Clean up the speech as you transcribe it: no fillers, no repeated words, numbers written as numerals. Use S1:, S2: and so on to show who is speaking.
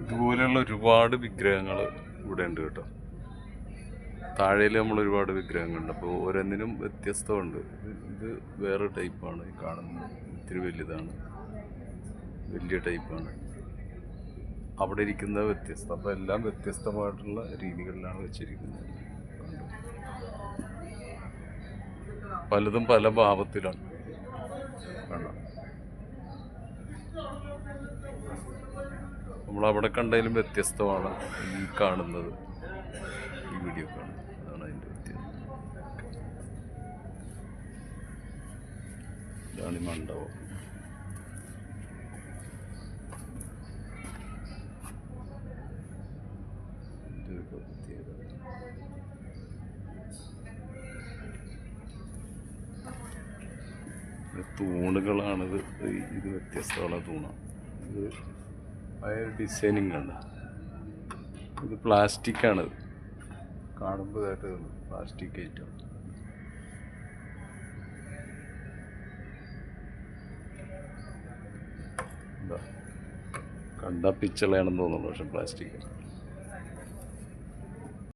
S1: ഇതുപോലെയുള്ള ഒരുപാട് വിഗ്രഹങ്ങൾ ഇവിടെ ഉണ്ട് കേട്ടോ. താഴേൽ നമ്മൾ ഒരുപാട് വിഗ്രഹങ്ങളുണ്ട്. അപ്പോൾ ഓരോന്നിനും വ്യത്യസ്തമുണ്ട്. ഇത് വേറെ ടൈപ്പാണ് ഈ കാണുന്നത്. ഇത്തിരി വലുതാണ്, വലിയ ടൈപ്പാണ്. അവിടെ ഇരിക്കുന്നത് വ്യത്യസ്തം. അപ്പോൾ എല്ലാം വ്യത്യസ്തമായിട്ടുള്ള രീതികളിലാണ് വെച്ചിരിക്കുന്നത്. പലതും പല ഭാവത്തിലാണ്. കാണാം, നമ്മളവിടെ കണ്ടതിലും വ്യത്യസ്തമാണ് ഈ കാണുന്നത്, ഈ വീഡിയോ കാണുന്നത്. അതാണ് അതിൻ്റെ വ്യത്യാസം. ഇതാണ് ഈ മണ്ഡപം. തൂണുകളാണിത്. ഇത് വ്യത്യസ്തമുള്ള തൂണാണ്. ഇത് ഭയങ്കര ഡിസൈനിങ് ആണ്. ഇത് പ്ലാസ്റ്റിക്കാണിത്. കാണുമ്പോൾ ഇതായിട്ട് പ്ലാസ്റ്റിക് ഐറ്റം. എന്താ കണ്ട പിച്ചളയാണെന്ന് തോന്നുന്നു, പക്ഷെ പ്ലാസ്റ്റിക്.